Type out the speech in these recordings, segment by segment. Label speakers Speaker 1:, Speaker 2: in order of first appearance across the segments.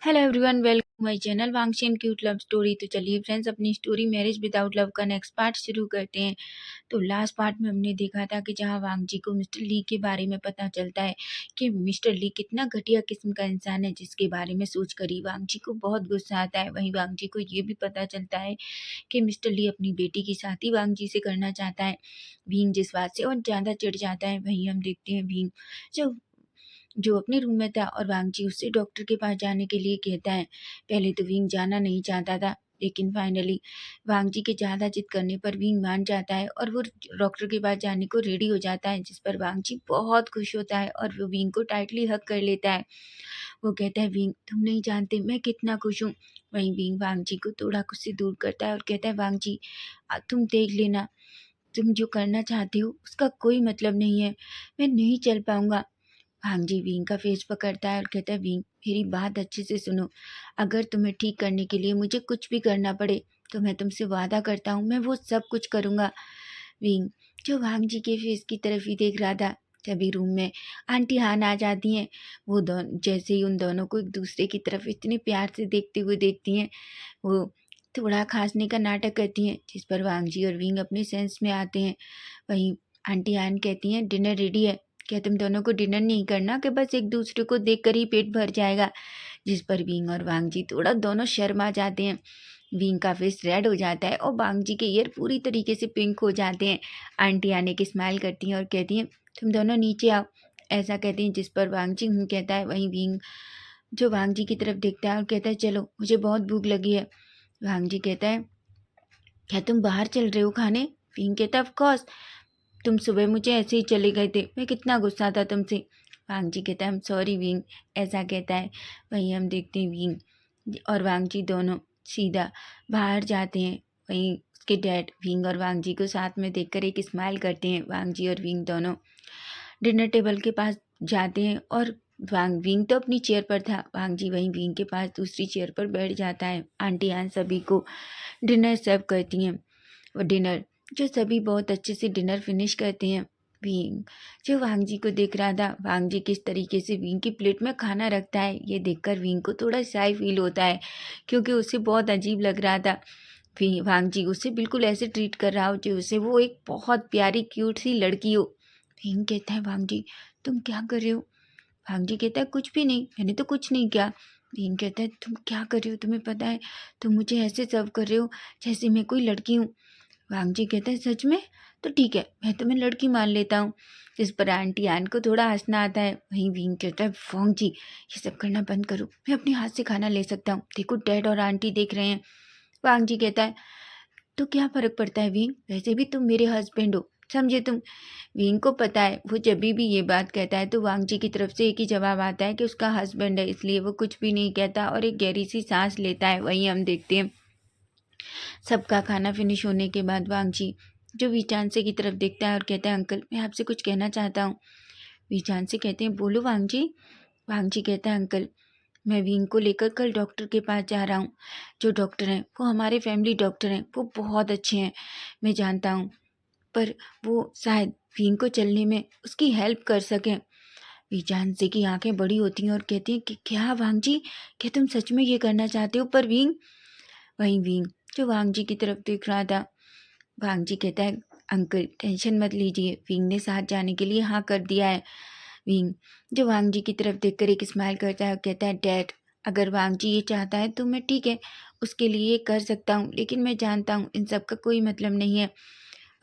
Speaker 1: Hello everyone, welcome my channel वांगशियन cute love story. तो चलिए फ्रेंड्स, अपनी स्टोरी मैरिज विदाउट लव का नेक्स्ट पार्ट शुरू करते हैं। तो लास्ट पार्ट में हमने देखा था कि जहां वांग जी को मिस्टर ली के बारे में पता चलता है कि मिस्टर ली कितना घटिया किस्म का इंसान है, जिसके बारे में सोचकर ही वांग जी को बहुत गुस्सा आता है। वहीं वांग जी को ये भी पता चलता है कि मिस्टर ली अपनी बेटी की शादी वांग जी से करना चाहता है। भीम जिस बात से और ज़्यादा चिढ़ जाता है। वहीं हम देखते हैं भीम जो जो अपने रूम में था और वांगची उससे डॉक्टर के पास जाने के लिए कहता है। पहले तो विंग जाना नहीं चाहता था, लेकिन फाइनली वांगची के ज़्यादा जिद करने पर विंग मान जाता है और वो डॉक्टर के पास जाने को रेडी हो जाता है, जिस पर वांगची बहुत खुश होता है और वो विंग को टाइटली हग कर लेता है। वो कहता है, विंग तुम नहीं जानते मैं कितना खुश हूँ। वहीं विंग वांगची को थोड़ा खुद से दूर करता है और कहता है, वांगची तुम देख लेना, तुम जो करना चाहते हो उसका कोई मतलब नहीं है, मैं नहीं चल पाऊंगा। हाँ जी, विंग का फेस पकड़ता है और कहता है, विंग मेरी बात अच्छे से सुनो। अगर तुम्हें ठीक करने के लिए मुझे कुछ भी करना पड़े तो मैं तुमसे वादा करता हूँ मैं वो सब कुछ करूँगा। विंग जो वांग जी के फेस की तरफ ही देख रहा था, तभी रूम में आंटी हान आ जाती हैं। वो दोनों जैसे ही उन दोनों को एक दूसरे की तरफ इतने प्यार से देखते हुए देखती हैं, वो थोड़ा खांसने का नाटक करती हैं, जिस पर वांग जी और विंग अपने सेंस में आते हैं। वहीं आंटी आन कहती हैं, डिनर रेडी है, क्या तुम दोनों को डिनर नहीं करना कि बस एक दूसरे को देखकर ही पेट भर जाएगा। जिस पर विंग और वांग जी थोड़ा दोनों शर्मा जाते हैं। विंग का फेस रेड हो जाता है और वांग जी के ईयर पूरी तरीके से पिंक हो जाते हैं। आंटी आने की स्माइल करती हैं और कहती हैं, तुम दोनों नीचे आओ, ऐसा कहती हैं, जिस पर वांग जी कहता है। वहीं विंग जो वांग जी की तरफ देखता है और कहता है, चलो मुझे बहुत भूख लगी है। वांग जी कहता है, क्या तुम बाहर चल रहे हो खाने? विंग कहता है, ऑफ कोर्स, तुम सुबह मुझे ऐसे ही चले गए थे, मैं कितना गुस्सा था तुमसे। वांग जी कहता है, हम सॉरी विंग, ऐसा कहता है। वहीं हम देखते हैं विंग और वांग जी दोनों सीधा बाहर जाते हैं। वहीं उसके डैड विंग और वांग जी को साथ में देखकर एक स्माइल करते हैं। वांग जी और विंग दोनों डिनर टेबल के पास जाते हैं और विंग तो अपनी चेयर पर था, वांग जी वहीं विंग के पास दूसरी चेयर पर बैठ जाता है। आंटी आन सभी को डिनर सर्व करती हैं। और डिनर जो सभी बहुत अच्छे से डिनर फिनिश करते हैं। विंग जो वांग जी को देख रहा था, वांग जी किस तरीके से विंग की प्लेट में खाना रखता है, ये देखकर विंग को थोड़ा शाय फील होता है, क्योंकि उसे बहुत अजीब लग रहा था। वांग जी उसे बिल्कुल ऐसे ट्रीट कर रहा हो जैसे वो एक बहुत प्यारी क्यूट सी लड़की हो। विंग कहता है, वांग जी तुम क्या कर रहे हो? वांग जी कहता है, कुछ भी नहीं, मैंने तो कुछ नहीं किया। विंग कहता है, तुम क्या कर रहे हो? तुम्हें पता है तुम मुझे ऐसे सर्व कर रहे हो जैसे मैं कोई लड़की हूँ। वांग जी कहता है, सच में? तो ठीक है, मैं तुम्हें लड़की मान लेता हूँ। जिस पर आंटी आन को थोड़ा हंसना आता है। वहीं विंग कहता है, वांग जी ये सब करना बंद करो, मैं अपने हाथ से खाना ले सकता हूँ, देखो डैड और आंटी देख रहे हैं। वांग जी कहता है, तो क्या फर्क पड़ता है विंग, वैसे भी तुम मेरे हस्बैंड हो, समझे तुम। विंग को पता है वो जब भी ये बात कहता है तो वांग जी की तरफ से एक ही जवाब आता है कि उसका हस्बैंड है, इसलिए वो कुछ भी नहीं कहता और एक गहरी सी सांस लेता है। वहीं हम देखते हैं सबका खाना फिनिश होने के बाद वांग जी जो वीचांसे की तरफ देखता है और कहता है, अंकल मैं आपसे कुछ कहना चाहता हूँ। वीचांसे कहते हैं, बोलो वांग जी। वांग जी कहता है, अंकल मैं विंग को लेकर कल डॉक्टर के पास जा रहा हूँ। जो डॉक्टर हैं वो हमारे फैमिली डॉक्टर हैं, वो बहुत अच्छे हैं, मैं जानता हूँ, पर वो शायद विंग को चलने में उसकी हेल्प कर सकें। वीचांसे की आंखें बड़ी होती हैं और कहती हैं कि क्या वांग जी, क्या तुम सच में ये करना चाहते हो? पर विंग वहीं विंग जो वांग जी की तरफ देख रहा था, वांग जी कहता है, अंकल टेंशन मत लीजिए, विंग ने साथ जाने के लिए हाँ कर दिया है। विंग जो वांग जी की तरफ देखकर एक स्माइल करता है और कहता है, डैड अगर वांग जी ये चाहता है तो मैं ठीक है उसके लिए ये कर सकता हूँ, लेकिन मैं जानता हूँ इन सब का कोई मतलब नहीं है।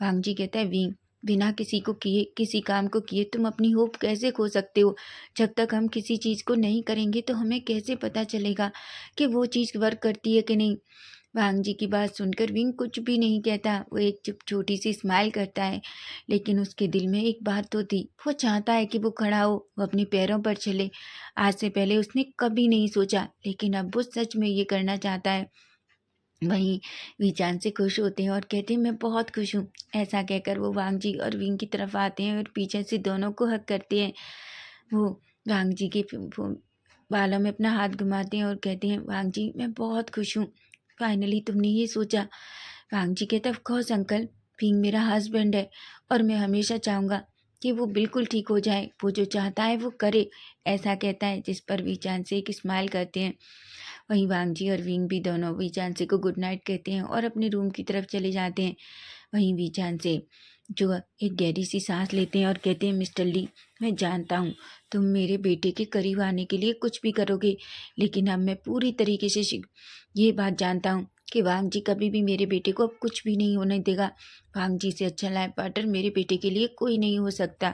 Speaker 1: वांग जी कहता है, विंग बिना किसी को किए किसी काम को किए तुम अपनी होप कैसे खो सकते हो? जब तक हम किसी चीज़ को नहीं करेंगे तो हमें कैसे पता चलेगा कि वो चीज़ वर्क करती है कि नहीं। वांग जी की बात सुनकर विंग कुछ भी नहीं कहता, वो एक चुप छोटी सी स्माइल करता है, लेकिन उसके दिल में एक बात तो थी, वो चाहता है कि वो खड़ा हो, वो अपने पैरों पर चले। आज से पहले उसने कभी नहीं सोचा, लेकिन अब वो सच में ये करना चाहता है। वहीं वीचान से खुश होते हैं और कहते हैं, मैं बहुत खुश हूँ। ऐसा कहकर वो वांग जी और विंग की तरफ आते हैं और पीछे से दोनों को हक करते हैं। वो वांग जी के बालों में अपना हाथ घुमाते हैं और कहते हैं, वांग जी मैं बहुत खुश हूँ, फाइनली तुमने ये सोचा। वांग जी कहते हैं, ऑफ कोर्स अंकल, विंग मेरा हस्बैंड है और मैं हमेशा चाहूँगा कि वो बिल्कुल ठीक हो जाए, वो जो चाहता है वो करे, ऐसा कहता है, जिस पर वीचान से एक स्माइल करते हैं। वहीं वांगजी और विंग भी दोनों वीचान से को गुड नाइट कहते हैं और अपने रूम की तरफ चले जाते हैं। वहीं वीचान से जो एक गहरी सी सांस लेते हैं और कहते हैं, मिस्टर ली, मैं जानता हूँ तुम मेरे बेटे के करीब आने के लिए कुछ भी करोगे, लेकिन अब मैं पूरी तरीके से ये बात जानता हूँ कि वांगजी कभी भी मेरे बेटे को अब कुछ भी नहीं होने देगा। वांगजी से अच्छा लाइफ पार्टनर मेरे बेटे के लिए कोई नहीं हो सकता,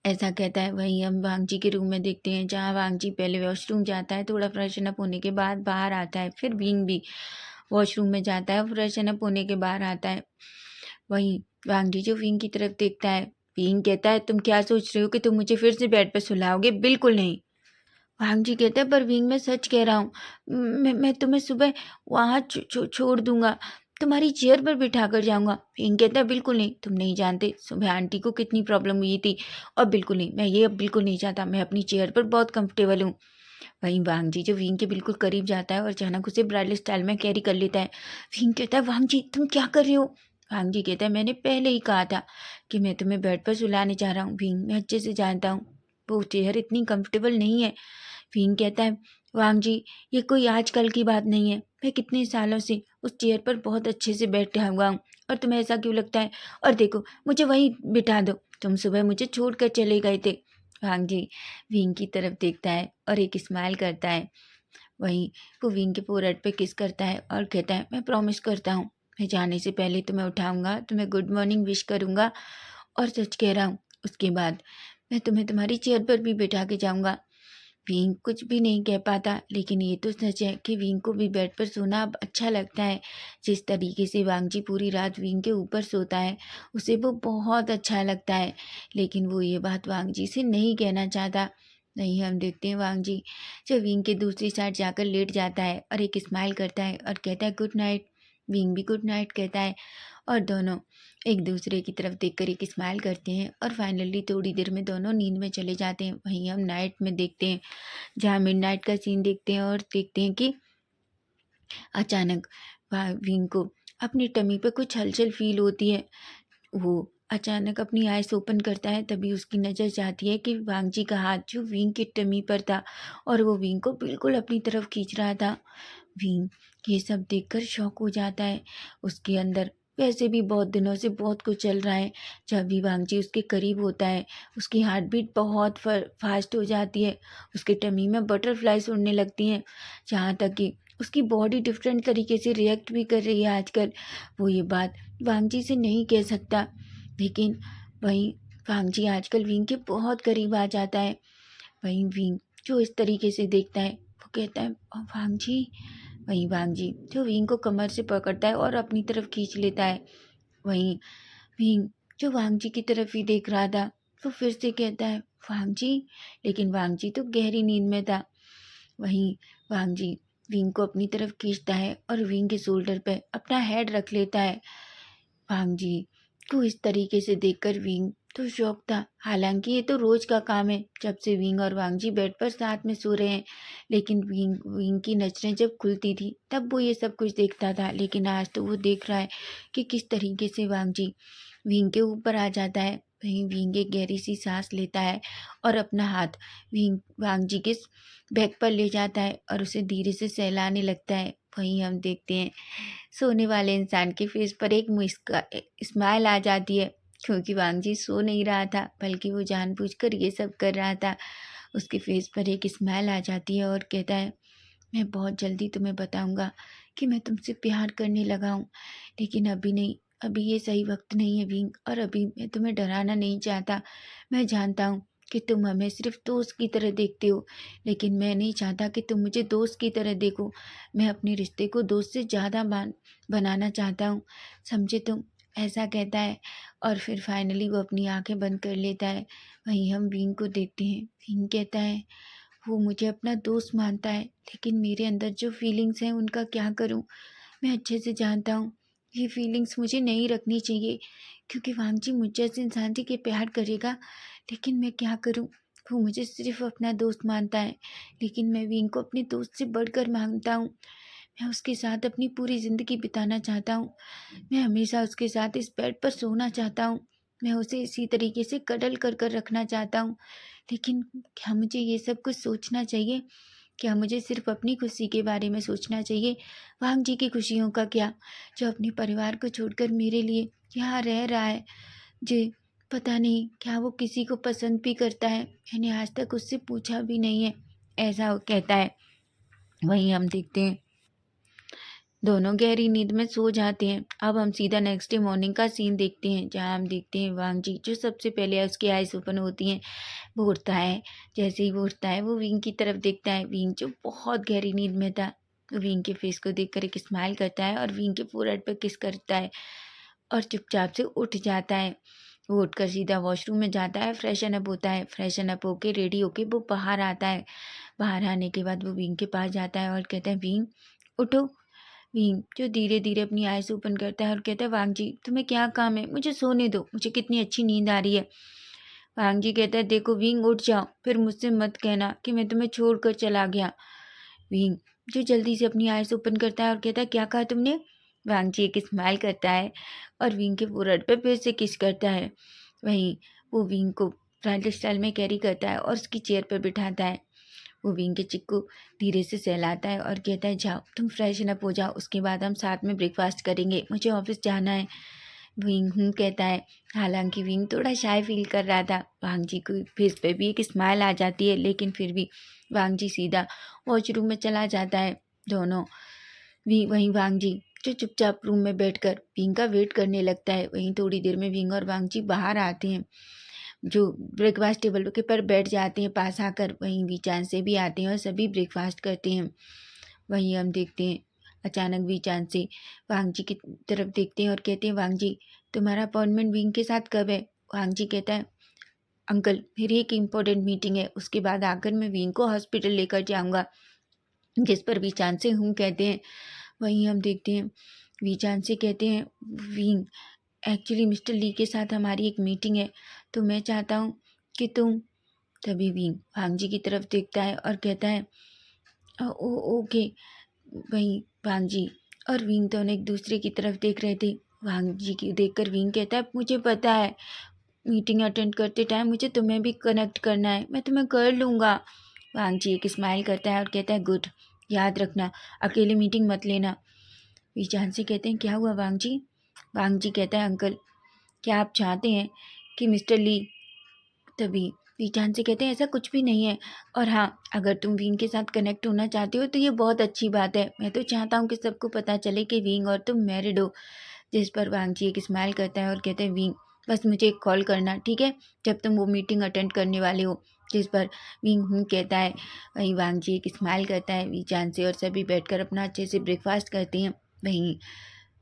Speaker 1: ऐसा कहता है। वहीं हम वांगजी के रूम में देखते हैं, जहाँ वांगजी पहले वॉशरूम जाता है, थोड़ा फ्रेशन अप होने के बाद बाहर आता है। फिर विंग भी वॉशरूम में जाता है, फ्रेशन अप होने के बाहर आता है। वहीं वांगजी जो विंग की तरफ देखता है, विंग कहता है, तुम क्या सोच रहे हो कि तुम मुझे फिर से बेड पर सुलाओगे? बिल्कुल नहीं। वांगजी कहता है, पर विंग मैं सच कह रहा हूँ, मैं तुम्हें सुबह वहाँ छोड़ दूंगा, तुम्हारी चेयर पर बिठा कर जाऊंगा। विंग कहता है, बिल्कुल नहीं, तुम नहीं जानते सुबह आंटी को कितनी प्रॉब्लम हुई थी, और बिल्कुल नहीं, मैं ये अब बिल्कुल नहीं चाहता, मैं अपनी चेयर पर बहुत कंफर्टेबल हूँ। वहीं वांगजी जो विंग के बिल्कुल करीब जाता है और अचानक उसे ब्राइडल स्टाइल में कैरी कर लेता है। विंग कहता है, वांगजी तुम क्या कर रहे हो? वांगजी कहता है, मैंने पहले ही कहा था कि मैं तुम्हें बेड पर सुलाने जा रहा हूँ। विंग, मैं अच्छे से जानता हूँ वो चेयर इतनी कंफर्टेबल नहीं है। फिंग कहता है, वांगजी ये कोई आजकल की बात नहीं है, मैं कितने सालों से उस चेयर पर बहुत अच्छे से बैठा हुआ हूँ, और तुम्हें ऐसा क्यों लगता है? और देखो, मुझे वहीं बिठा दो, तुम सुबह मुझे छोड़ कर चले गए थे। वांगजी विंग की तरफ देखता है और एक स्माइल करता है। वहीं वो विंग के फोrehead पे किस करता है और कहता है, मैं प्रॉमिस करता हूँ, मैं जाने से पहले तुम्हें उठाऊंगा, तुम्हें गुड मॉर्निंग विश करूंगा, और सच कह रहा हूँ, उसके बाद मैं तुम्हें तुम्हारी चेयर पर भी बिठा के जाऊंगा। विंग कुछ भी नहीं कह पाता, लेकिन ये तो सच है कि विंग को भी बेड पर सोना अब अच्छा लगता है। जिस तरीके से वांगजी पूरी रात विंग के ऊपर सोता है, उसे वो बहुत अच्छा लगता है, लेकिन वो ये बात वांगजी से नहीं कहना चाहता। नहीं, हम देखते हैं वांगजी जो विंग के दूसरी साइड जाकर लेट जाता है और एक स्माइल करता है और कहता है, गुड नाइट। विंग भी गुड नाइट कहता है, और दोनों एक दूसरे की तरफ देखकर एक स्माइल करते हैं, और फाइनली थोड़ी देर में दोनों नींद में चले जाते हैं। वहीं हम नाइट में देखते हैं, जहाँ मिडनाइट का सीन देखते हैं और देखते हैं कि अचानक विंग को अपनी टमी पे कुछ हलचल फील होती है। वो अचानक अपनी आइस ओपन करता है, तभी उसकी नज़र जाती है कि वांगजी का हाथ जो विंग की टमी पर था, और वो विंग को बिल्कुल अपनी तरफ खींच रहा था। विंग ये सब देखकर शॉक हो जाता है। उसके अंदर वैसे भी बहुत दिनों से बहुत कुछ चल रहा है। जब भी वांगजी उसके करीब होता है, उसकी हार्ट बीट बहुत फास्ट हो जाती है, उसके टमी में बटरफ्लाइज उड़ने लगती हैं, जहाँ तक कि उसकी बॉडी डिफरेंट तरीके से रिएक्ट भी कर रही है आजकल। वो ये बात वांगजी से नहीं कह सकता, लेकिन वहीं वांगजी आजकल विंग के बहुत करीब आ जाता है। वहीं विंग जो इस तरीके से देखता है, वो कहता है, वांगजी। वहीं वांगजी जो विंग को कमर से पकड़ता है और अपनी तरफ खींच लेता है। वहीं विंग जो वांगजी की तरफ ही देख रहा था, वो फिर से कहता है, वांगजी। लेकिन वांगजी तो गहरी नींद में था। वहीं वांगजी विंग को अपनी तरफ खींचता है और विंग के शोल्डर पे अपना हेड रख लेता है। वांगजी को इस तरीके से देखकर विंग तो शौक था। हालांकि ये तो रोज का काम है, जब से विंग और वांगजी बेड पर साथ में सो रहे हैं, लेकिन विंग विंग की नजरें जब खुलती थी तब वो ये सब कुछ देखता था, लेकिन आज तो वो देख रहा है कि किस तरीके से वांगजी विंग के ऊपर आ जाता है। वहीं विंग एक गहरी सी सांस लेता है और अपना हाथ विंग वांगजी के बैक पर ले जाता है और उसे धीरे से सहलाने लगता है। वहीं हम देखते हैं, सोने वाले इंसान के फेस पर एक स्माइल आ जाती है, क्योंकि वांगजी सो नहीं रहा था, बल्कि वो जानबूझकर ये सब कर रहा था। उसके फेस पर एक स्माइल आ जाती है और कहता है, मैं बहुत जल्दी तुम्हें बताऊंगा कि मैं तुमसे प्यार करने लगा हूँ, लेकिन अभी नहीं, अभी ये सही वक्त नहीं है विंग, और अभी मैं तुम्हें डराना नहीं चाहता। मैं जानता हूँ कि तुम हमें सिर्फ दोस्त की तरह देखते हो, लेकिन मैं नहीं चाहता कि तुम मुझे दोस्त की तरह देखो। मैं अपने रिश्ते को दोस्त से ज़्यादा बनाना चाहता हूँ, समझे तुम? ऐसा कहता है, और फिर फाइनली वो अपनी आंखें बंद कर लेता है। वहीं हम विंग को देखते हैं। विंग कहता है, वो मुझे अपना दोस्त मानता है, लेकिन मेरे अंदर जो फीलिंग्स हैं उनका क्या करूं? मैं अच्छे से जानता हूँ ये फीलिंग्स मुझे नहीं रखनी चाहिए, क्योंकि वांगजी मुझ जैसे इंसान से के प्यार करेगा, लेकिन मैं क्या करूँ? वो मुझे सिर्फ अपना दोस्त मानता है, लेकिन मैं विंग को अपने दोस्त से बढ़कर मानता हूँ। मैं उसके साथ अपनी पूरी ज़िंदगी बिताना चाहता हूँ। मैं हमेशा उसके साथ इस बेड पर सोना चाहता हूँ। मैं उसे इसी तरीके से कडल कर कर रखना चाहता हूँ। लेकिन क्या मुझे ये सब कुछ सोचना चाहिए? क्या मुझे सिर्फ़ अपनी खुशी के बारे में सोचना चाहिए? वांग जी की खुशियों का क्या? जो अपने परिवार को छोड़कर मेरे लिए यहाँ रह रहा है। जी, पता नहीं क्या वो किसी को पसंद भी करता है? मैंने आज तक उससे पूछा भी नहीं है, ऐसा वो कहता है। वहीं हम देखते हैं दोनों गहरी नींद में सो जाते हैं। अब हम सीधा नेक्स्ट डे मॉर्निंग का सीन देखते हैं, जहाँ हम देखते हैं वांग जी जो सबसे पहले उसकी आइज़ ओपन होती हैं। वो उठता है, जैसे ही वो उठता है वो विंग की तरफ देखता है। विंग जो बहुत गहरी नींद में था, वो विंग के फेस को देखकर एक स्माइल करता है और विंग के फोrehead पर किस करता है और चुपचाप से उठ जाता है। वो उठकर सीधा वॉशरूम में जाता है, फ्रेशन अप होता है। फ्रेशन अप होके रेडी होके वो बाहर आता है। बाहर आने के बाद वो विंग के पास जाता है और कहता है, विंग उठो। विंग जो धीरे-धीरे अपनी आइज़ ओपन करता है और कहता है, वांग जी तुम्हें क्या काम है? मुझे सोने दो, मुझे कितनी अच्छी नींद आ रही है। वांग जी कहता है, देखो विंग उठ जाओ, फिर मुझसे मत कहना कि मैं तुम्हें छोड़कर चला गया। विंग जो जल्दी से अपनी आइज़ ओपन करता है और कहता है, क्या कहा तुमने? वांग जी एक स्माइल करता है और विंग के फोrehead पे फिर से किस करता है। वहीं वो विंग को ब्राइडल स्टाइल में कैरी करता है और उसकी चेयर पर बिठाता है। वो विंग के चिक को धीरे से सहलाता है और कहता है, जाओ तुम फ्रेशन अप हो जाओ, उसके बाद हम साथ में ब्रेकफास्ट करेंगे, मुझे ऑफिस जाना है। विंग कहता है। हालांकि विंग थोड़ा शाय फील कर रहा था। वांग जी को फेस पे भी एक स्माइल आ जाती है, लेकिन फिर भी वांग जी सीधा वॉशरूम में चला जाता है। दोनों वहीं वांग जी जो चुपचाप रूम में बैठकर विंग का वेट करने लगता है। वहीं थोड़ी देर में विंग और वांग जी बाहर आते हैं, जो ब्रेकफास्ट टेबल के पर बैठ जाते हैं पास आकर। वहीं वीचांद से भी आते हैं और सभी ब्रेकफास्ट करते हैं। वहीं हम देखते हैं अचानक वीचांद से वांग जी की तरफ देखते हैं और कहते हैं, वांग जी तुम्हारा अपॉइंटमेंट विंग के साथ कब है? वांग जी कहता है, अंकल मेरी एक इम्पोर्टेंट मीटिंग है, उसके बाद आकर मैं विंग को हॉस्पिटल लेकर जाऊंगा। जिस पर वीचांद से हूँ कहते हैं। वहीं हम देखते हैं वीचांद से कहते हैं, विंग एक्चुअली मिस्टर ली के साथ हमारी एक मीटिंग है, तो मैं चाहता हूँ कि तुम। तभी विंग वांग जी की तरफ देखता है और कहता है, ओके। वहीं वांग जी और विंग दोनों एक दूसरे की तरफ देख रहे थे। वांग जी की देखकर विंग कहता है, मुझे पता है मीटिंग अटेंड करते टाइम मुझे तुम्हें भी कनेक्ट करना है, मैं तुम्हें कर लूँगा। वांग जी एक स्माइल करता है और कहता है, गुड, याद रखना अकेले मीटिंग मत लेना। वीचान से कहते हैं, क्या हुआ वांग जी? वांग जी कहता है, अंकल क्या आप चाहते हैं कि मिस्टर ली। तभी वीचान से कहते हैं, ऐसा कुछ भी नहीं है, और हाँ अगर तुम विंग के साथ कनेक्ट होना चाहते हो तो ये बहुत अच्छी बात है। मैं तो चाहता हूँ कि सबको पता चले कि विंग और तुम मैरिड हो। जिस पर वांग जी एक स्माइल करता है और कहते हैं, विंग बस मुझे एक कॉल करना, ठीक है, जब तुम वो मीटिंग अटेंड करने वाले हो। जिस पर विंग कहता है। वहीं वांग जी एक स्माइल करता है वीचान से और सभी बैठकर अपना अच्छे से ब्रेकफास्ट करते हैं। वहीं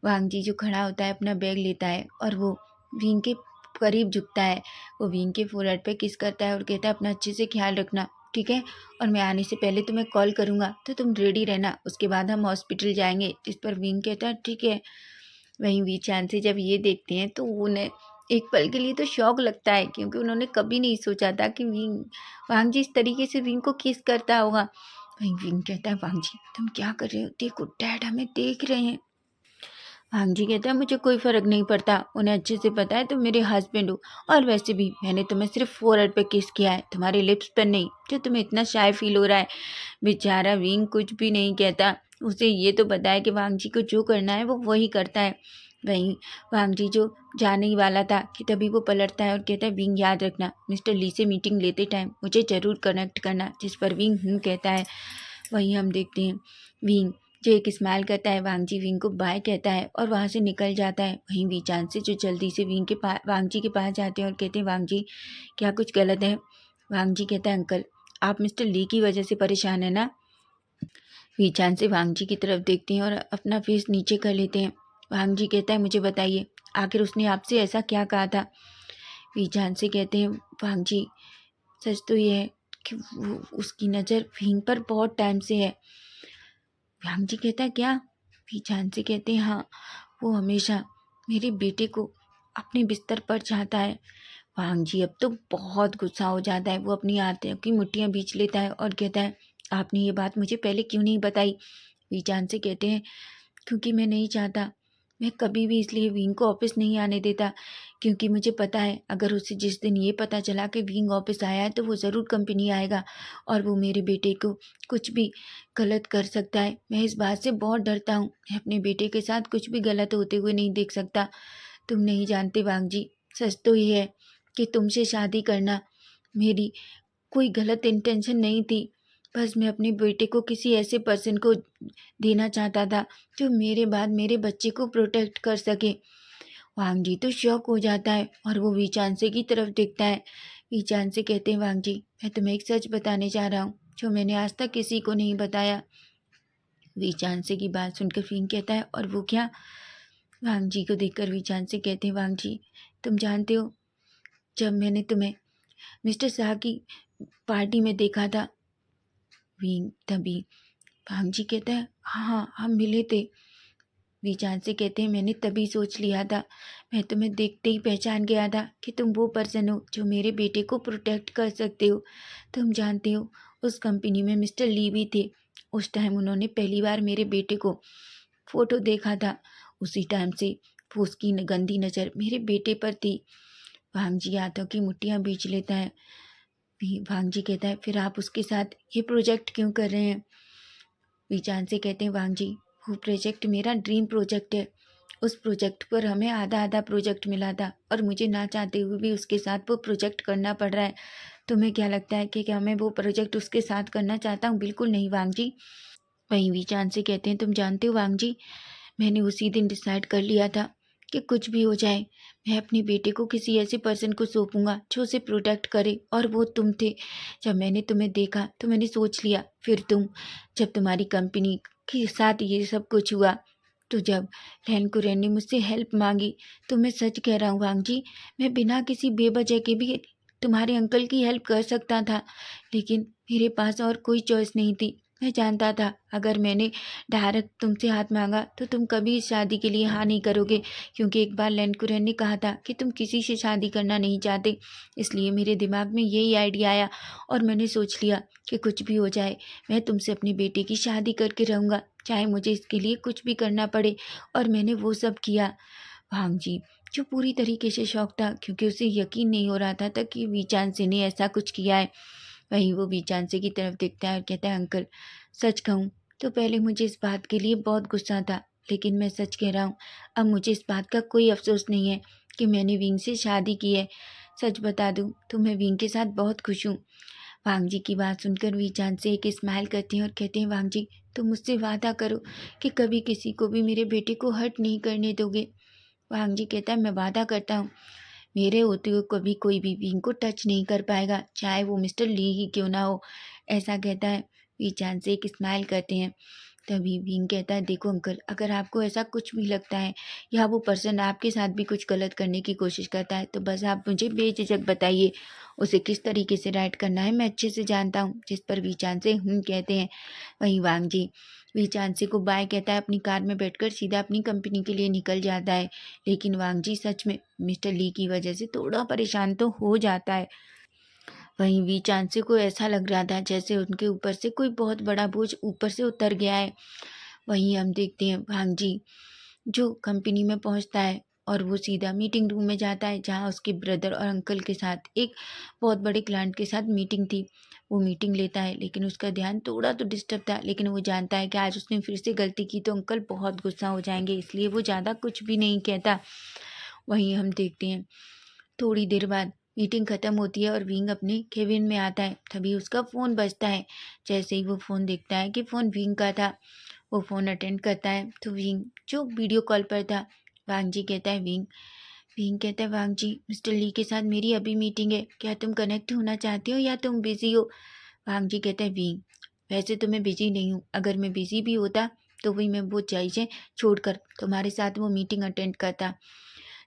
Speaker 1: वांग जी जो खड़ा होता है अपना बैग लेता है और वो विंग के करीब झुकता है। वो विंग के फोrehead पे किस करता है और कहता है, अपना अच्छे से ख्याल रखना, ठीक है, और मैं आने से पहले तुम्हें कॉल करूँगा तो तुम रेडी रहना, उसके बाद हम हॉस्पिटल जाएंगे। जिस पर विंग कहता है, ठीक है। वहीं वीचांद से जब ये देखते हैं तो उन्हें एक पल के लिए तो शौक लगता है, क्योंकि उन्होंने कभी नहीं सोचा था कि विंग वांग जी इस तरीके से विंग को किस करता होगा। वहीं विंग कहता है, वांग जी तुम क्या कर रहे हो? देखो डैड हमें देख रहे हैं। वांग जी कहता है, मुझे कोई फ़र्क नहीं पड़ता, उन्हें अच्छे से पता है तुम मेरे हस्बैंड हो, और वैसे भी मैंने तुम्हें सिर्फ फोrehead पे किस किया है, तुम्हारे लिप्स पर नहीं, जो तुम्हें इतना शाय फील हो रहा है। बेचारा विंग कुछ भी नहीं कहता, उसे ये तो पता है कि वांग जी को जो करना है वो वही करता है। वहीं वांग जी जो जाने ही वाला था कि तभी वो पलटता है और कहता है, विंग याद रखना मिस्टर ली से मीटिंग लेते टाइम मुझे ज़रूर कनेक्ट करना। जिस पर विंग कहता है। वहीं हम देखते हैं विंग जो एक स्माइल करता है, वांग जी विंग को बाय कहता है और वहाँ से निकल जाता है। वहीं वीचांद से जो जल्दी से वांग जी के पास जाते हैं और कहते हैं, वांग जी क्या कुछ गलत है? वांग जी कहता है, अंकल आप मिस्टर ली की वजह से परेशान है ना? वीचांद से वांग जी की तरफ देखते हैं और अपना फेस नीचे कर लेते हैं। वांग जी कहता है, मुझे बताइए आखिर उसने आपसे ऐसा क्या कहा था? वीचांद से कहते हैं, वांग जी सच तो ये है कि उसकी नज़र विंग पर बहुत टाइम से है। वांग जी कहता है, क्या? वीचान से कहते हैं, हाँ वो हमेशा मेरे बेटे को अपने बिस्तर पर चाहता है। वांग जी अब तो बहुत गुस्सा हो जाता है, वो अपनी आंतों की मुट्ठियाँ बींच लेता है और कहता है, आपने ये बात मुझे पहले क्यों नहीं बताई? वीचान से कहते हैं, क्योंकि मैं नहीं चाहता मैं कभी भी इसलिए विंग को ऑफिस नहीं आने देता, क्योंकि मुझे पता है अगर उसे जिस दिन ये पता चला कि विंग ऑफिस आया है तो वो ज़रूर कंपनी आएगा और वो मेरे बेटे को कुछ भी गलत कर सकता है। मैं इस बात से बहुत डरता हूँ। मैं अपने बेटे के साथ कुछ भी गलत होते हुए नहीं देख सकता। तुम नहीं जानते वांग जी, सच तो ये है कि तुमसे शादी करना मेरी कोई गलत इंटेंशन नहीं थी। बस मैं अपने बेटे को किसी ऐसे पर्सन को देना चाहता था जो मेरे बाद मेरे बच्चे को प्रोटेक्ट कर सके। वांग जी तो शॉक हो जाता है और वो वीचांसे की तरफ देखता है। वीचांसे कहते हैं, वांग जी मैं तुम्हें एक सच बताने जा रहा हूँ जो मैंने आज तक किसी को नहीं बताया। वीचांसे की बात सुनकर फिंग कहता है, और वो क्या? वांग जी को देखकर वीचांसे कहते हैं, वांग जी तुम जानते हो, जब मैंने तुम्हें मिस्टर शाह की पार्टी में देखा था। विंग तभी वांग जी कहता है, हाँ हाँ हम मिले थे। वीचान से कहते हैं, मैंने तभी सोच लिया था, मैं तुम्हें देखते ही पहचान गया था कि तुम वो पर्सन हो जो मेरे बेटे को प्रोटेक्ट कर सकते हो। तुम जानते हो उस कंपनी में मिस्टर ली भी थे। उस टाइम उन्होंने पहली बार मेरे बेटे को फोटो देखा था। उसी टाइम से वो उसकी गंदी नज़र मेरे बेटे पर थी। वांग जी हाथों की मुट्ठियाँ बींच लेता है। वांग जी कहता है, फिर आप उसके साथ ये प्रोजेक्ट क्यों कर रहे हैं? वीचान से कहते हैं, वांग जी वो प्रोजेक्ट मेरा ड्रीम प्रोजेक्ट है। उस प्रोजेक्ट पर हमें आधा आधा प्रोजेक्ट मिला था और मुझे ना चाहते हुए भी उसके साथ वो प्रोजेक्ट करना पड़ रहा है। तुम्हें क्या लगता है कि क्या मैं वो प्रोजेक्ट उसके साथ करना चाहता हूँ? बिल्कुल नहीं वांग जी। वहीं वीचान से कहते हैं, तुम जानते हो वांग जी, मैंने उसी दिन डिसाइड कर लिया था कि कुछ भी हो जाए मैं अपने बेटे को किसी ऐसे पर्सन को सौंपूंगा जो उसे प्रोटेक्ट करे, और वो तुम थे। जब मैंने तुम्हें देखा तो मैंने सोच लिया। फिर तुम, जब तुम्हारी कंपनी के साथ ये सब कुछ हुआ, तो जब लैनकुरैन ने मुझसे हेल्प मांगी, तो मैं सच कह रहा हूँ वांग जी, मैं बिना किसी बेवजह के भी तुम्हारे अंकल की हेल्प कर सकता था, लेकिन मेरे पास और कोई चॉइस नहीं थी। मैं जानता था अगर मैंने डायरेक्ट तुमसे हाथ मांगा तो तुम कभी इस शादी के लिए हाँ नहीं करोगे, क्योंकि एक बार लैनकुरैन ने कहा था कि तुम किसी से शादी करना नहीं चाहते। इसलिए मेरे दिमाग में यही आइडिया आया और मैंने सोच लिया कि कुछ भी हो जाए मैं तुमसे अपने बेटे की शादी करके रहूँगा, चाहे मुझे इसके लिए कुछ भी करना पड़े। और मैंने वो सब किया। भांग जी, जो पूरी तरीके से शौक था, क्योंकि उसे यकीन नहीं हो रहा था कि वीचांसे ने ऐसा कुछ किया है। वहीं वो वीचांसे की तरफ देखता है और कहता है, अंकल सच कहूँ तो पहले मुझे इस बात के लिए बहुत गुस्सा था, लेकिन मैं सच कह रहा हूँ, अब मुझे इस बात का कोई अफसोस नहीं है कि मैंने विंग से शादी की है। सच बता दूँ तो मैं विंग के साथ बहुत खुश हूँ। वांग जी की बात सुनकर वीचान से एक स्माइल करते हैं और कहते हैं, वांग जी तुम मुझसे वादा करो कि कभी किसी को भी मेरे बेटे को हर्ट नहीं करने दोगे। वांग जी कहता है, मैं वादा करता हूँ मेरे होते हुए कभी कोई भी विंग को टच नहीं कर पाएगा, चाहे वो मिस्टर ली ही क्यों ना हो। ऐसा कहता है। वीचान से एक स्माइल करते हैं। तभी विंग कहता है, देखो अंकल, अगर आपको ऐसा कुछ भी लगता है या वो पर्सन आपके साथ भी कुछ गलत करने की कोशिश करता है तो बस आप मुझे बेझिझक बताइए। उसे किस तरीके से राइट करना है मैं अच्छे से जानता हूँ। जिस पर वीचान से कहते हैं। वहीं वांग जी वीचांसी को बाय कहता है, अपनी कार में बैठकर सीधा अपनी कंपनी के लिए निकल जाता है। लेकिन वांग जी सच में मिस्टर ली की वजह से थोड़ा परेशान तो हो जाता है। वहीं वीचांसी को ऐसा लग रहा था जैसे उनके ऊपर से कोई बहुत बड़ा बोझ ऊपर से उतर गया है। वहीं हम देखते हैं भांग जी जो कंपनी में पहुंचता है और वो सीधा मीटिंग रूम में जाता है जहां उसके ब्रदर और अंकल के साथ एक बहुत बड़े क्लाइंट के साथ मीटिंग थी। वो मीटिंग लेता है लेकिन उसका ध्यान थोड़ा तो डिस्टर्ब था, लेकिन वो जानता है कि आज उसने फिर से गलती की तो अंकल बहुत गुस्सा हो जाएंगे, इसलिए वो ज़्यादा कुछ भी नहीं कहता। वहीं हम देखते हैं थोड़ी देर बाद मीटिंग खत्म होती है और विंग अपने केबिन में आता है। तभी उसका फ़ोन बजता है। जैसे ही वो फ़ोन देखता है कि फ़ोन विंग का था, वो फ़ोन अटेंड करता है तो विंग जो वीडियो कॉल पर था। वांग जी कहता है, विंग। विंग कहता है, वांग जी मिस्टर ली के साथ मेरी अभी मीटिंग है, क्या तुम कनेक्ट होना चाहते हो या तुम बिजी हो? वांग जी कहता है, विंग वैसे तो मैं बिजी नहीं हूँ, अगर मैं बिजी भी होता तो वही मैं वो चीज़ें छोड़कर तुम्हारे साथ वो मीटिंग अटेंड करता।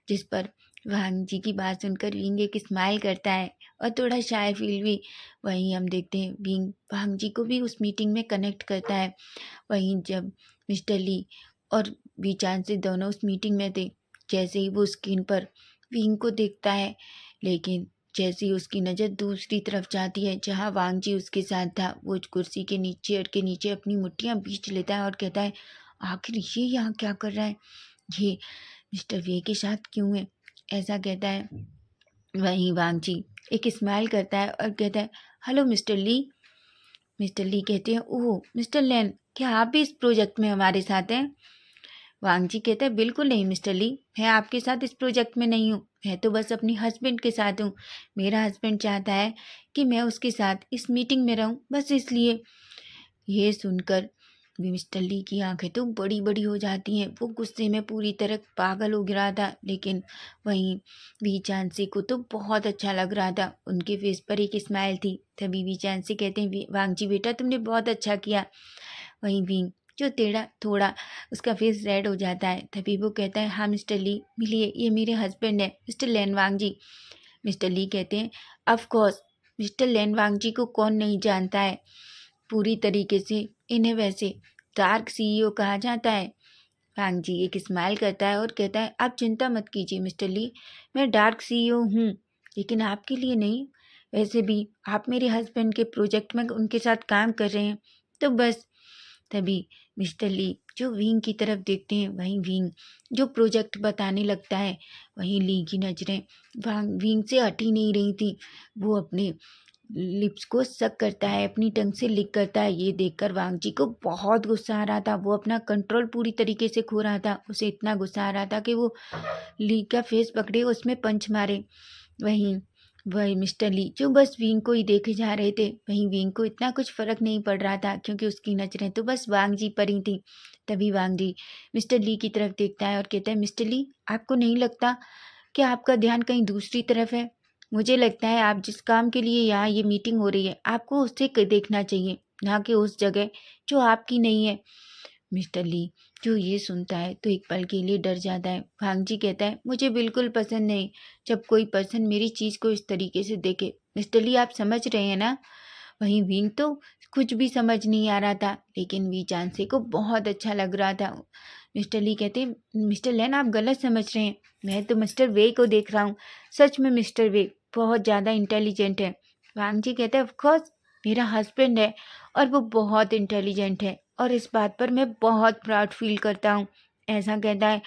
Speaker 1: जिस पर वांग जी की बात सुनकर विंग एक स्माइल करता है और थोड़ा शाय फील भी। वहीं हम देखते हैं विंग वांग जी को भी उस मीटिंग में कनेक्ट करता है। वहीं जब मिस्टर ली और वीचान से दोनों उस मीटिंग में थे, जैसे ही वो स्क्रीन पर विंग को देखता है, लेकिन जैसे ही उसकी नज़र दूसरी तरफ जाती है जहाँ वांग जी उसके साथ था, वो कुर्सी के नीचे चेयर के नीचे अपनी मुट्ठियाँ बींच लेता है और कहता है, आखिर ये यहाँ क्या कर रहा है? ये मिस्टर वे के साथ क्यों है? ऐसा कहता है। वहीं वांग जी एक स्माइल करता है और कहता है, हेलो मिस्टर ली। मिस्टर ली कहते हैं, ओह मिस्टर लैन, क्या आप भी इस प्रोजेक्ट में हमारे साथ हैं? वांग जी कहता है, बिल्कुल नहीं मिस्टर ली, मैं आपके साथ इस प्रोजेक्ट में नहीं हूँ, मैं तो बस अपनी हस्बैंड के साथ हूँ। मेरा हस्बैंड चाहता है कि मैं उसके साथ इस मीटिंग में रहूँ, बस इसलिए। ये सुनकर मिस्टर ली की आंखें तो बड़ी बड़ी हो जाती हैं। वो गुस्से में पूरी तरह पागल हो गिरा था, लेकिन वहीं वी चांसी को तो बहुत अच्छा लग रहा था। उनके फेस पर एक स्माइल थी। तभी वी चांसी कहते हैं, वांग जी बेटा तुमने बहुत अच्छा किया। वहीं विंग जो टेढ़ा थोड़ा उसका फेस रेड हो जाता है। तभी वो कहता है, हाँ मिस्टर ली मिलिए, ये मेरे हस्बैंड है मिस्टर लैन वांग जी। मिस्टर ली कहते हैं, ऑफ कोर्स मिस्टर लैन वांग जी को कौन नहीं जानता है पूरी तरीके से। इन्हें वैसे डार्क सीईओ कहा जाता है। वांग जी एक स्माइल करता है और कहता है, आप चिंता मत कीजिए मिस्टर ली, मैं डार्क सीईओ हूँ, लेकिन आपके लिए नहीं। वैसे भी आप मेरे हस्बैंड के प्रोजेक्ट में उनके साथ काम कर रहे हैं, तो बस। तभी मिस्टर ली जो विंग की तरफ देखते हैं, वहीं विंग जो प्रोजेक्ट बताने लगता है, वहीं ली की नजरें विंग से हटी नहीं रही थी। वो अपने लिप्स को सक करता है, अपनी टंग से लिक करता है। ये देखकर वांग जी को बहुत गुस्सा आ रहा था। वो अपना कंट्रोल पूरी तरीके से खो रहा था। उसे इतना गुस्सा आ रहा था कि वो ली का फेस पकड़े उसमें पंच मारे। वहीं वही मिस्टर ली जो बस विंग को ही देखे जा रहे थे, वहीं विंग को इतना कुछ फर्क नहीं पड़ रहा था, क्योंकि उसकी नजरें तो बस वांग जी पर ही थी। तभी वांग जी मिस्टर ली की तरफ देखता है और कहता है, मिस्टर ली आपको नहीं लगता कि आपका ध्यान कहीं दूसरी तरफ है? मुझे लगता है आप जिस काम के लिए यहाँ ये मीटिंग हो रही है, आपको उससे देखना चाहिए, ना कि उस जगह जो आपकी नहीं है। मिस्टर ली जो ये सुनता है तो एक पल के लिए डर जाता है। भांग जी कहता है, मुझे बिल्कुल पसंद नहीं जब कोई पर्सन मेरी चीज़ को इस तरीके से देखे। मिस्टर ली आप समझ रहे हैं ना? वहीं विंग तो कुछ भी समझ नहीं आ रहा था, लेकिन वी चांसे को बहुत अच्छा लग रहा था। मिस्टर ली कहते हैं, मिस्टर लेन आप गलत समझ रहे हैं, मैं तो मिस्टर वे को देख रहा हूँ। सच में मिस्टर वे बहुत ज़्यादा इंटेलिजेंट है। वांग जी कहते हैं, ऑफकोर्स मेरा हस्बैंड है और वो बहुत इंटेलिजेंट है, और इस बात पर मैं बहुत प्राउड फील करता हूँ। ऐसा कहता है।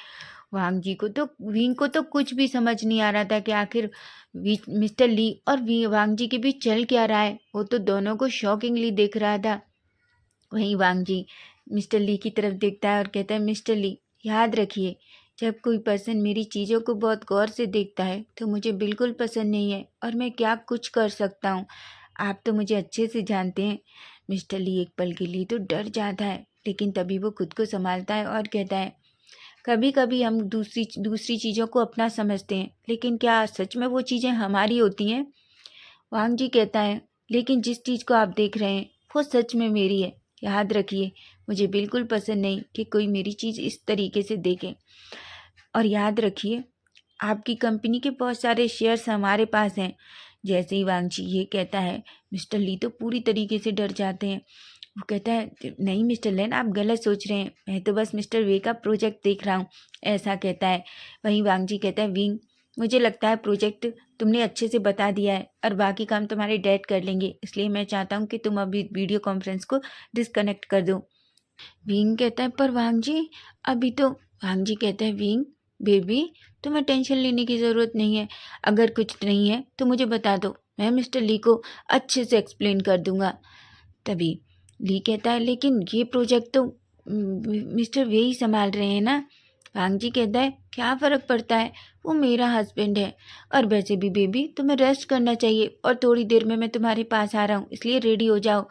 Speaker 1: वांग जी को तो विंग को तो कुछ भी समझ नहीं आ रहा था कि आखिर मिस्टर ली और वांग जी के बीच चल क्या रहा है। वो तो दोनों को शॉकिंगली देख रहा था। वहीं वांग जी मिस्टर ली की तरफ देखता है और कहता है, मिस्टर ली याद रखिए, जब कोई पर्सन मेरी चीज़ों को बहुत गौर से देखता है तो मुझे बिल्कुल पसंद नहीं है, और मैं क्या कुछ कर सकता हूँ। आप तो मुझे अच्छे से जानते हैं। मिस्टर ली एक पल के लिए तो डर जाता है, लेकिन तभी वो खुद को संभालता है और कहता है, कभी कभी हम दूसरी दूसरी चीज़ों को अपना समझते हैं, लेकिन क्या सच में वो चीज़ें हमारी होती हैं? वांग जी कहता है, लेकिन जिस चीज़ को आप देख रहे हैं वो सच में मेरी है। याद रखिए, मुझे बिल्कुल पसंद नहीं कि कोई मेरी चीज़ इस तरीके से देखे। और याद रखिए, आपकी कंपनी के बहुत सारे शेयर्स हमारे पास हैं। जैसे ही वांग जी ये कहता है, मिस्टर ली तो पूरी तरीके से डर जाते हैं। वो कहता है, नहीं मिस्टर लेन आप गलत सोच रहे हैं, मैं तो बस मिस्टर वे का प्रोजेक्ट देख रहा हूँ। ऐसा कहता है। वहीं वांग जी कहता है, विंग मुझे लगता है प्रोजेक्ट तुमने अच्छे से बता दिया है और बाकी काम तुम्हारे डैड कर लेंगे, इसलिए मैं चाहता हूँ कि तुम अभी वीडियो कॉन्फ्रेंस को डिसकनेक्ट कर दो। विंग कहता है, पर वांग जी अभी तो। वांग जी कहता है, विंग बेबी तुम्हें टेंशन लेने की ज़रूरत नहीं है, अगर कुछ नहीं है तो मुझे बता दो, मैं मिस्टर ली को अच्छे से एक्सप्लेन कर दूंगा। तभी ली कहता है, लेकिन ये प्रोजेक्ट तो मिस्टर वे ही संभाल रहे हैं ना? वांग जी कहता है, क्या फ़र्क पड़ता है, वो मेरा हस्बैंड है, और वैसे भी बेबी तुम्हें रेस्ट करना चाहिए, और थोड़ी देर में मैं तुम्हारे पास आ रहा हूँ, इसलिए रेडी हो जाओ।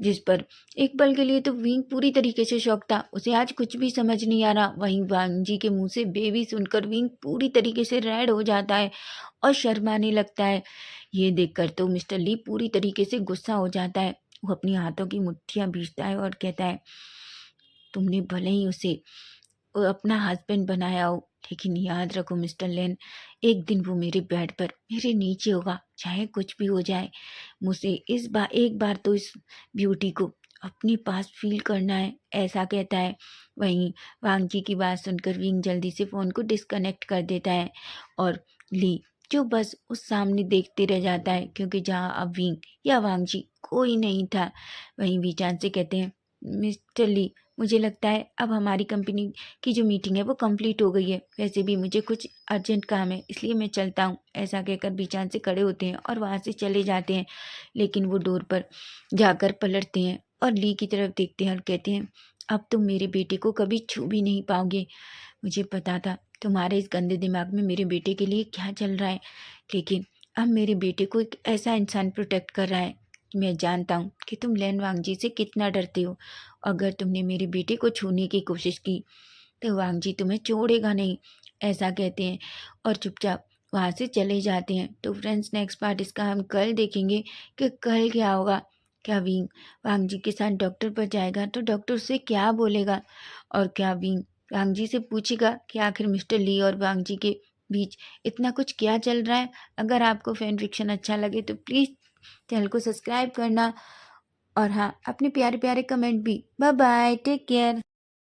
Speaker 1: जिस पर एक पल के लिए तो विंग पूरी तरीके से शॉक था, उसे आज कुछ भी समझ नहीं आ रहा। वहीं वांग जी के मुंह से बेबी सुनकर विंग पूरी तरीके से रेड हो जाता है और शर्माने लगता है। ये देखकर तो मिस्टर ली पूरी तरीके से गुस्सा हो जाता है। वो अपनी हाथों की मुट्ठियां भींचता है और कहता है, तुमने भले ही उसे अपना हस्बैंड बनाया हो, लेकिन याद रखो मिस्टर लेन, एक दिन वो मेरे बेड पर मेरे नीचे होगा, चाहे कुछ भी हो जाए। मुझे इस बार एक बार तो इस ब्यूटी को अपने पास फील करना है। ऐसा कहता है। वहीं वांग जी की बात सुनकर विंग जल्दी से फ़ोन को डिस्कनेक्ट कर देता है, और ली जो बस उस सामने देखते रह जाता है, क्योंकि जहाँ अब विंग या वांग जी कोई नहीं था। वहीं वीचान से कहते हैं, मिस्टर ली, मुझे लगता है अब हमारी कंपनी की जो मीटिंग है वो कंप्लीट हो गई है। वैसे भी मुझे कुछ अर्जेंट काम है, इसलिए मैं चलता हूँ। ऐसा कहकर बीचान से खड़े होते हैं और वहाँ से चले जाते हैं। लेकिन वो डोर पर जाकर पलटते हैं और ली की तरफ देखते हैं और कहते हैं, अब तुम मेरे बेटे को कभी छू भी नहीं पाओगे। मुझे पता था तुम्हारे इस गंदे दिमाग में मेरे बेटे के लिए क्या चल रहा है, लेकिन अब मेरे बेटे को एक ऐसा इंसान प्रोटेक्ट कर रहा है। मैं जानता हूँ कि तुम लैन वांगजी से कितना डरते हो। अगर तुमने मेरे बेटे को छूने की कोशिश की तो वांगजी तुम्हें छोड़ेगा नहीं। ऐसा कहते हैं और चुपचाप वहाँ से चले जाते हैं। तो फ्रेंड्स, नेक्स्ट पार्ट इसका हम कल देखेंगे कि कल क्या होगा। क्या विंग वांगजी के साथ डॉक्टर पर जाएगा तो डॉक्टर उससे क्या बोलेगा, और क्या विंग वांगजी से पूछेगा कि आखिर मिस्टर ली और वांगजी के बीच इतना कुछ क्या चल रहा है। अगर आपको फैन फिक्शन अच्छा लगे तो प्लीज़ चैनल को सब्सक्राइब करना, और हाँ, अपने प्यारे प्यारे कमेंट भी। Bye bye, take care.